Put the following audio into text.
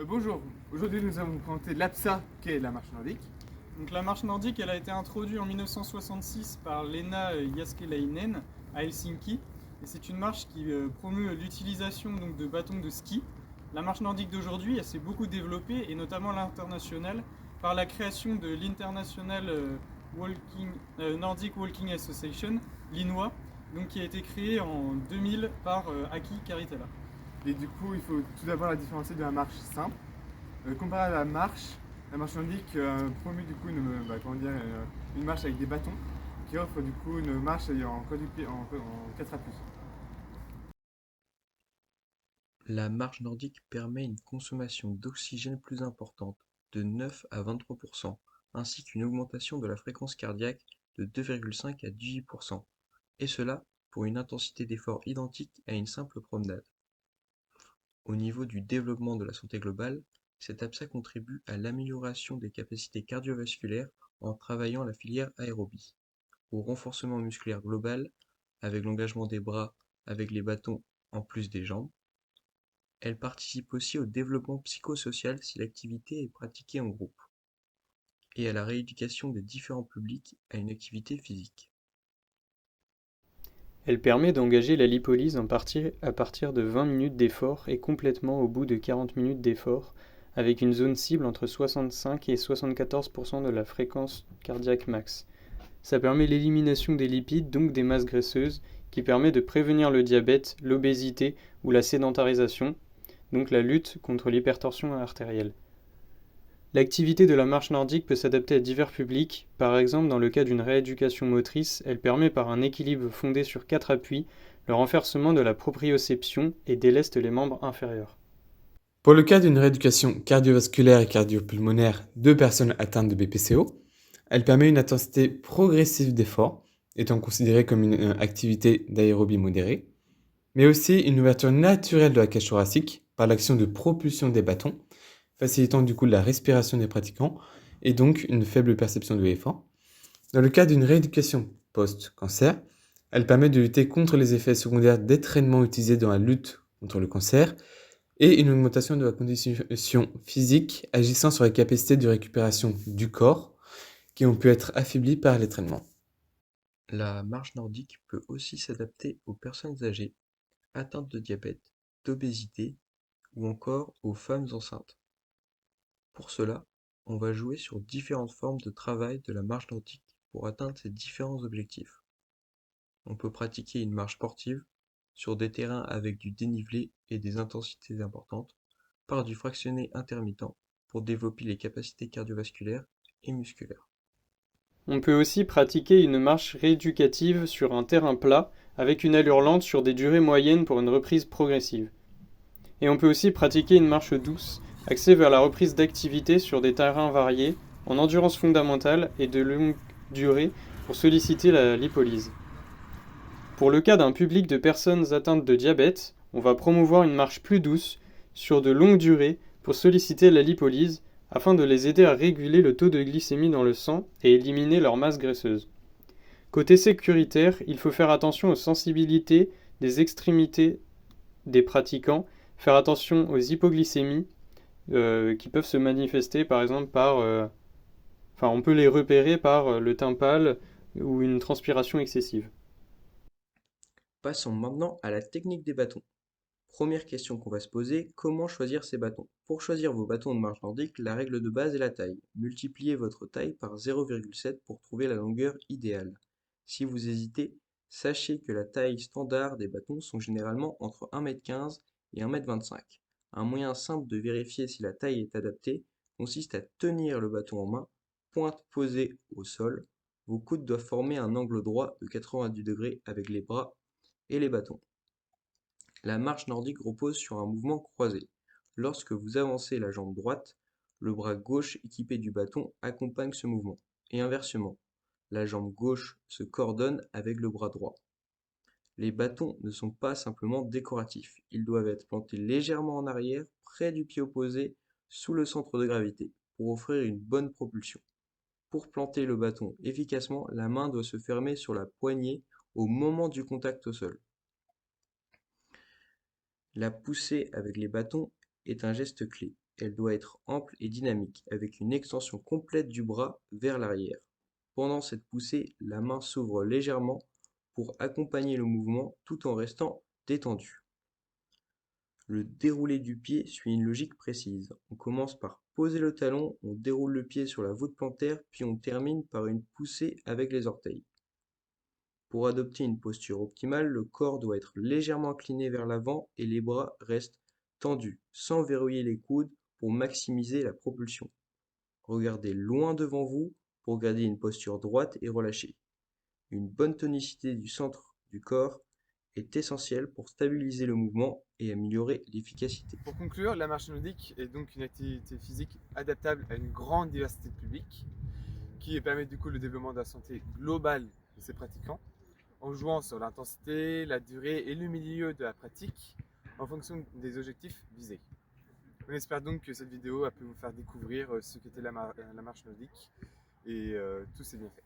Bonjour, aujourd'hui nous allons vous présenter l'APSA, qui est la marche nordique. Donc la marche nordique, elle a été introduite en 1966 par Lena Jääskeläinen à Helsinki. Et c'est une marche qui promeut l'utilisation donc, de bâtons de ski. La marche nordique d'aujourd'hui, elle s'est beaucoup développée, et notamment l'international, par la création de l'International Nordic Walking Association, l'INWA, donc, qui a été créée en 2000 par Aki Karitala. Et du coup, il faut tout d'abord la différencier de la marche simple. Comparé à la marche nordique promue du coup une marche avec des bâtons qui offre du coup une marche en quadruplé en 4 appuis. La marche nordique permet une consommation d'oxygène plus importante, de 9 à 23%, ainsi qu'une augmentation de la fréquence cardiaque de 2,5 à 18%, et cela pour une intensité d'effort identique à une simple promenade. Au niveau du développement de la santé globale, cet APSA contribue à l'amélioration des capacités cardiovasculaires en travaillant la filière aérobie, au renforcement musculaire global avec l'engagement des bras avec les bâtons en plus des jambes. Elle participe aussi au développement psychosocial si l'activité est pratiquée en groupe, et à la rééducation des différents publics à une activité physique. Elle permet d'engager la lipolyse à partir de 20 minutes d'effort et complètement au bout de 40 minutes d'effort, avec une zone cible entre 65 et 74% de la fréquence cardiaque max. Ça permet l'élimination des lipides, donc des masses graisseuses, qui permet de prévenir le diabète, l'obésité ou la sédentarisation, donc la lutte contre l'hypertension artérielle. L'activité de la marche nordique peut s'adapter à divers publics. Par exemple, dans le cas d'une rééducation motrice, elle permet par un équilibre fondé sur 4 appuis le renversement de la proprioception et déleste les membres inférieurs. Pour le cas d'une rééducation cardiovasculaire et cardiopulmonaire de personnes atteintes de BPCO, elle permet une intensité progressive d'effort, étant considérée comme une activité d'aérobie modérée, mais aussi une ouverture naturelle de la cage thoracique par l'action de propulsion des bâtons, facilitant du coup la respiration des pratiquants et donc une faible perception de l'effort. Dans le cas d'une rééducation post-cancer, elle permet de lutter contre les effets secondaires des traitements utilisés dans la lutte contre le cancer et une augmentation de la condition physique agissant sur les capacités de récupération du corps qui ont pu être affaiblies par les traitements. La marche nordique peut aussi s'adapter aux personnes âgées, atteintes de diabète, d'obésité ou encore aux femmes enceintes. Pour cela, on va jouer sur différentes formes de travail de la marche nordique pour atteindre ces différents objectifs. On peut pratiquer une marche sportive sur des terrains avec du dénivelé et des intensités importantes, par du fractionné intermittent pour développer les capacités cardiovasculaires et musculaires. On peut aussi pratiquer une marche rééducative sur un terrain plat avec une allure lente sur des durées moyennes pour une reprise progressive. Et on peut aussi pratiquer une marche douce axée vers la reprise d'activité sur des terrains variés en endurance fondamentale et de longue durée pour solliciter la lipolyse. Pour le cas d'un public de personnes atteintes de diabète, on va promouvoir une marche plus douce sur de longues durées pour solliciter la lipolyse afin de les aider à réguler le taux de glycémie dans le sang et éliminer leur masse graisseuse. Côté sécuritaire, il faut faire attention aux sensibilités des extrémités des pratiquants, faire attention aux hypoglycémies qui peuvent se manifester par exemple on peut les repérer par le teint pâle ou une transpiration excessive. Passons maintenant à la technique des bâtons. Première question qu'on va se poser, comment choisir ces bâtons? Pour choisir vos bâtons de marche nordique, la règle de base est la taille. Multipliez votre taille par 0,7 pour trouver la longueur idéale. Si vous hésitez, sachez que la taille standard des bâtons sont généralement entre 1,15 m et 1,25 m. Un moyen simple de vérifier si la taille est adaptée consiste à tenir le bâton en main, pointe posée au sol. Vos coudes doivent former un angle droit de 90 degrés avec les bras et les bâtons. La marche nordique repose sur un mouvement croisé. Lorsque vous avancez la jambe droite, le bras gauche équipé du bâton accompagne ce mouvement, et inversement, la jambe gauche se coordonne avec le bras droit. Les bâtons ne sont pas simplement décoratifs, ils doivent être plantés légèrement en arrière, près du pied opposé, sous le centre de gravité, pour offrir une bonne propulsion. Pour planter le bâton efficacement, la main doit se fermer sur la poignée au moment du contact au sol. La poussée avec les bâtons est un geste clé. Elle doit être ample et dynamique, avec une extension complète du bras vers l'arrière. Pendant cette poussée, la main s'ouvre légèrement pour accompagner le mouvement tout en restant détendue. Le déroulé du pied suit une logique précise. On commence par poser le talon, on déroule le pied sur la voûte plantaire, puis on termine par une poussée avec les orteils. Pour adopter une posture optimale, le corps doit être légèrement incliné vers l'avant et les bras restent tendus, sans verrouiller les coudes pour maximiser la propulsion. Regardez loin devant vous pour garder une posture droite et relâchée. Une bonne tonicité du centre du corps est essentielle pour stabiliser le mouvement et améliorer l'efficacité. Pour conclure, la marche nordique est donc une activité physique adaptable à une grande diversité de publics qui permet du coup le développement de la santé globale de ses pratiquants en jouant sur l'intensité, la durée et le milieu de la pratique en fonction des objectifs visés. On espère donc que cette vidéo a pu vous faire découvrir ce qu'était la marche nordique et tout s'est bien fait.